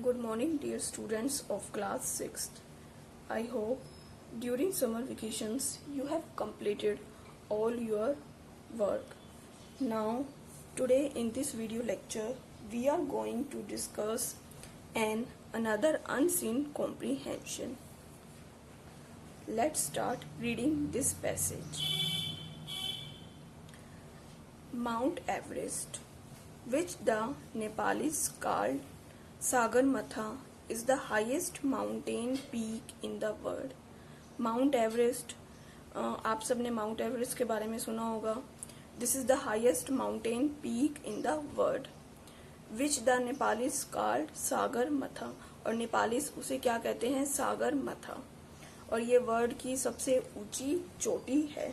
Good morning, dear students of class 6th. I hope during summer vacations you have completed all your work. Now, today in this video lecture, we are going to discuss another unseen comprehension. Let's start reading this passage. Mount Everest, which the Nepalis called Sagarmatha, is the highest mountain peak in the world. Mount Everest, आप सबने mount Everest के बारे में सुना होगा. This is the highest mountain peak in the world, which the Nepalese called Sagarmatha. और Nepalese उसे क्या कहते हैं? सागर मथा. और ये वर्ल्ड की सबसे ऊंची चोटी है.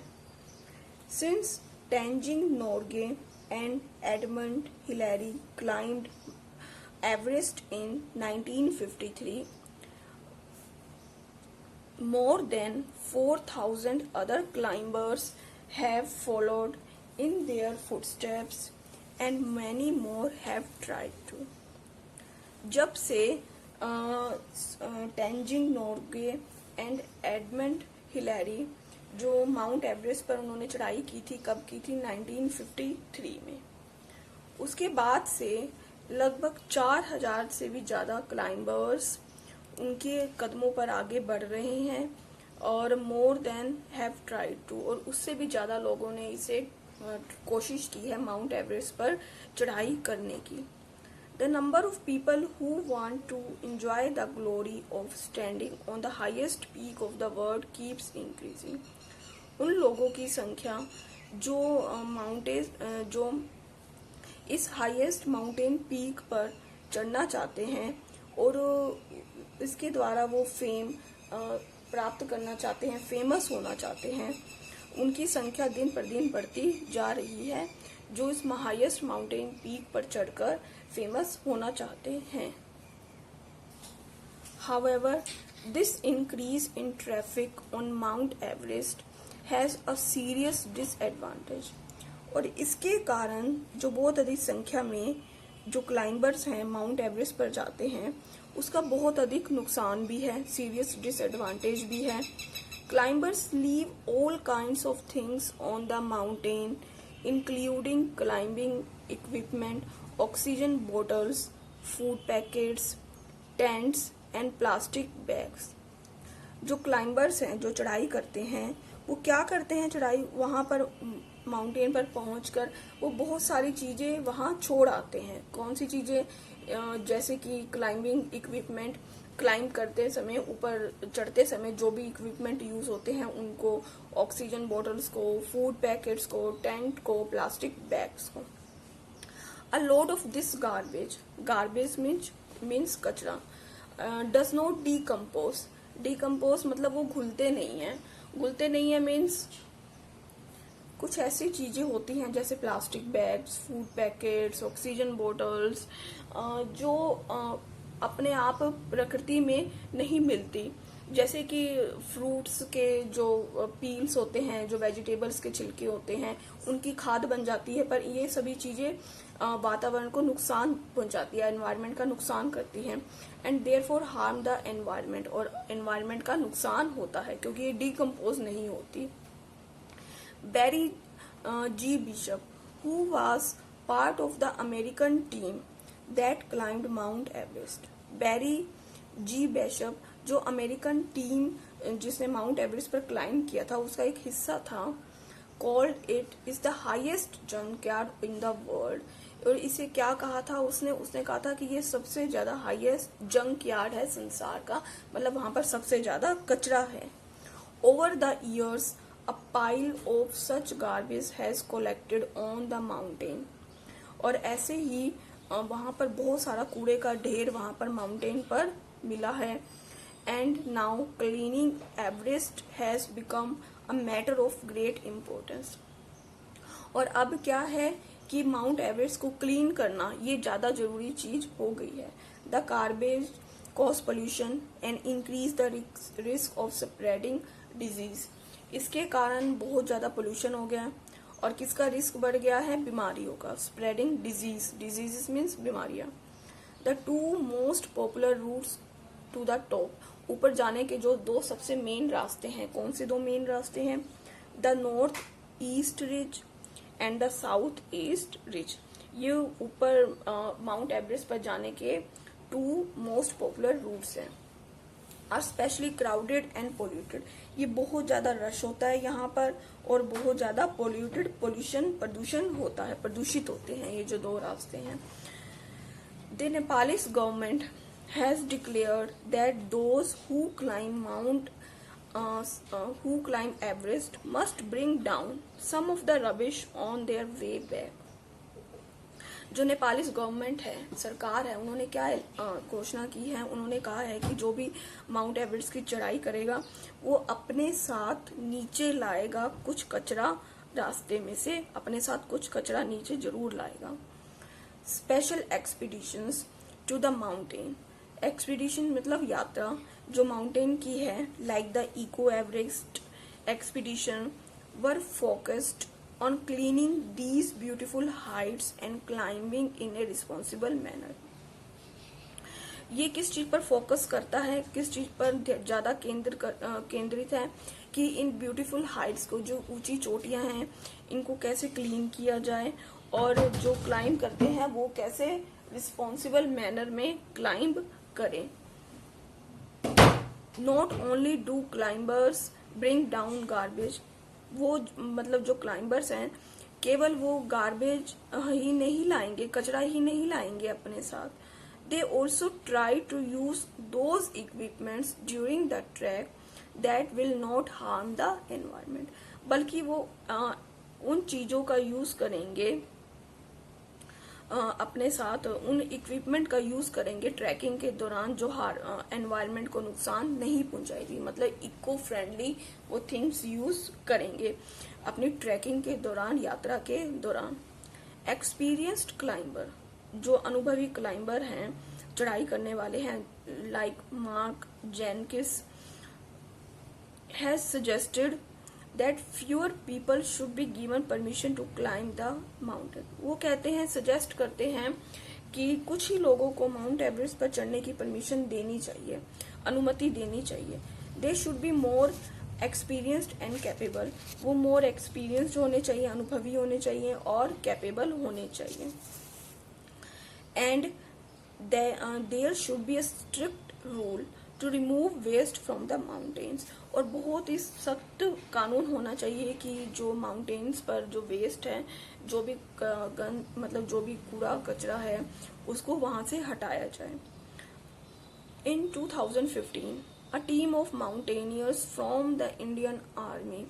Since Tenzing Norgay and Edmund Hillary climbed Everest in 1953, more than 4,000 other climbers have followed in their footsteps and many more have tried to. जब से Tenzing Norgay and Edmund Hillary जो माउंट एवरेस्ट पर उन्होंने चढ़ाई की थी, कब की थी? 1953 में. उसके बाद से लगभग 4000 से भी ज़्यादा क्लाइंबर्स उनके कदमों पर आगे बढ़ रहे हैं और more than have tried to, और उससे भी ज़्यादा लोगों ने इसे कोशिश की है माउंट एवरेस्ट पर चढ़ाई करने की. The number of people who want to enjoy the glory of standing on the highest peak of the world keeps increasing. उन लोगों की संख्या जो इस हाईएस्ट माउंटेन पीक पर चढ़ना चाहते हैं और इसके द्वारा वो फेम प्राप्त करना चाहते हैं, फेमस होना चाहते हैं, उनकी संख्या दिन पर दिन बढ़ती जा रही है, जो इस हाईएस्ट माउंटेन पीक पर चढ़कर फेमस होना चाहते हैं. However, this increase in traffic on Mount Everest has a serious disadvantage. और इसके कारण जो बहुत अधिक संख्या में जो क्लाइंबर्स हैं माउंट एवरेस्ट पर जाते हैं, उसका बहुत अधिक नुकसान भी है, सीरियस डिसएडवांटेज भी है. Climbers leave all kinds of things on the mountain including climbing equipment, oxygen bottles, food packets, tents and plastic bags. जो क्लाइंबर्स हैं जो चढ़ाई करते हैं, वो क्या करते हैं? चढ़ाई वहाँ पर माउंटेन पर पहुंचकर वो बहुत सारी चीजें वहां छोड़ आते हैं. कौन सी चीजें? जैसे कि क्लाइंबिंग इक्विपमेंट, क्लाइंब करते समय, ऊपर चढ़ते समय जो भी इक्विपमेंट यूज होते हैं उनको, ऑक्सीजन बॉटल्स को, फूड पैकेट्स को, टेंट को, प्लास्टिक बैग्स को. A load of this garbage means कचरा, डज नॉट डिकम्पोज मतलब वो घुलते नहीं है मीन्स कुछ ऐसी चीजें होती हैं जैसे plastic bags, food packets, oxygen bottles, जो अपने आप प्रकृति में नहीं मिलती. जैसे कि फ्रूट्स के जो पील्स होते हैं, जो वेजिटेबल्स के छिलके होते हैं, उनकी खाद बन जाती है, पर ये सभी चीजें वातावरण को नुकसान पहुंचाती है, एनवायरनमेंट का नुकसान करती हैं, and therefore harm the environment. और एनवायरनमेंट का नुकसान होता है क्योंकि ये डिकम्पोज नहीं होती. Barry G. Bishop, who was part of the American team that climbed Mount Everest. Barry G. Bishop, जो अमेरिकन टीम जिसने माउंट एवरेस्ट पर क्लाइंब किया था, उसका एक हिस्सा था, called it is the highest junkyard in the world. और इसे क्या कहा था उसने कहा था कि ये सबसे ज्यादा हाईएस्ट जंक यार्ड है संसार का, मतलब वहां पर सबसे ज्यादा कचरा है. Over the years, a pile of such garbage has collected on the mountain. और ऐसे ही वहां पर बहुत सारा कूड़े का ढेर वहां पर माउंटेन पर मिला है. And now cleaning Everest has become a matter of great importance. और अब क्या है कि माउंट एवरेस्ट को क्लीन करना ये ज्यादा जरूरी चीज हो गई है. The garbage cause pollution and increase the risk of spreading disease. इसके कारण बहुत ज्यादा पोल्यूशन हो गया और किसका रिस्क बढ़ गया है? बीमारियों का. स्प्रेडिंग डिजीज मीन्स बीमारियां. The two most popular routes to the top. ऊपर जाने के जो दो सबसे मेन रास्ते हैं, कौन से दो मेन रास्ते हैं? The north east ridge and the south east ridge. ये ऊपर माउंट एवरेस्ट पर जाने के टू मोस्ट पॉपुलर रूट्स हैं। Are especially crowded and polluted. ये बहुत ज्यादा रश होता है यहाँ पर और बहुत ज्यादा प्रदूषण होता है, प्रदूषित होते हैं ये जो दो रास्ते हैं। The Nepalese government has declared that those who climb Everest must bring down some of the rubbish on their way back. जो नेपाली गवर्नमेंट है, सरकार है, उन्होंने क्या घोषणा की है? उन्होंने कहा है कि जो भी माउंट एवरेस्ट की चढ़ाई करेगा वो अपने साथ नीचे लाएगा कुछ कचरा, रास्ते में से अपने साथ कुछ कचरा नीचे जरूर लाएगा। Special expeditions to the mountain. Expedition मतलब यात्रा जो माउंटेन की है, like the eco Everest expedition were focused on cleaning these beautiful heights and climbing in a responsible manner। ये किस चीज पर फोकस करता है, किस चीज पर ज्यादा केंद्रित है कि इन ब्यूटीफुल हाइट्स को, जो ऊंची चोटियां हैं, इनको कैसे क्लीन किया जाए और जो क्लाइंब करते हैं वो कैसे रिस्पॉन्सिबल मैनर में क्लाइंब करें। Not only do climbers bring down garbage. वो मतलब जो क्लाइंबर्स हैं केवल वो गार्बेज ही नहीं लाएंगे, कचरा ही नहीं लाएंगे अपने साथ। They also try to use those equipments during the trek that will not harm the environment. बल्कि वो उन चीजों का यूज करेंगे, अपने साथ उन इक्विपमेंट का यूज करेंगे ट्रैकिंग के दौरान जो एनवायरनमेंट को नुकसान नहीं पहुंचाएगी। मतलब इको फ्रेंडली वो थिंग्स यूज करेंगे अपनी ट्रैकिंग के दौरान, यात्रा के दौरान। एक्सपीरियंस्ड क्लाइंबर, जो अनुभवी क्लाइंबर हैं, चढ़ाई करने वाले हैं, like Mark Jenkins has suggested that fewer people should be given permission to climb the mountain। वो कहते हैं, सजेस्ट करते हैं कि कुछ ही लोगों को माउंट एवरेस्ट पर चढ़ने की परमिशन देनी चाहिए, अनुमति देनी चाहिए। They should be more experienced and capable. वो मोर एक्सपीरियंस्ड होने चाहिए, अनुभवी होने चाहिए और कैपेबल होने चाहिए। And there should be a strict rule to remove waste from the mountains. और बहुत ही सख्त कानून होना चाहिए कि जो माउंटेन्स पर जो वेस्ट है, जो भी मतलब जो भी कूड़ा कचरा है, उसको वहां से हटाया जाए। In 2015 a team of mountaineers from the Indian army.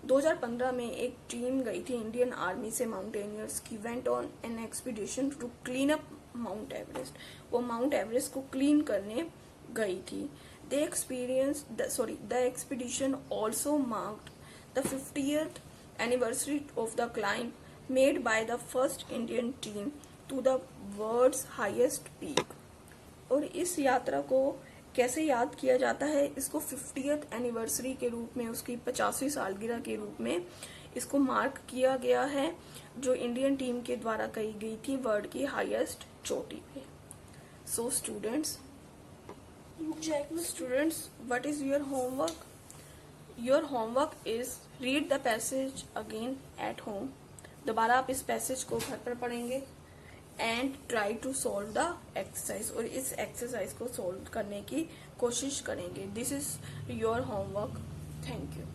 2015 में एक टीम गई थी इंडियन आर्मी से माउंटेनियर्स की, went on an expedition to clean up Mount Everest. वो माउंट एवरेस्ट को क्लीन करने गई थी। The expedition also marked the 50th anniversary of the climb made by the first Indian team to the world's highest peak। और इस यात्रा को कैसे याद किया जाता है? इसको 50th एनिवर्सरी के रूप में, उसकी 50वीं सालगिरह के रूप में इसको मार्क किया गया है, जो इंडियन टीम के द्वारा कही गई थी वर्ल्ड की हाईएस्ट चोटी पे। So students, what is your homework? Your homework is read the passage again at home। दोबारा आप इस पैसेज को घर पर पढ़ेंगे and try to solve the exercise। और इस एक्सरसाइज को सोल्व करने की कोशिश करेंगे। This is your homework। Thank you।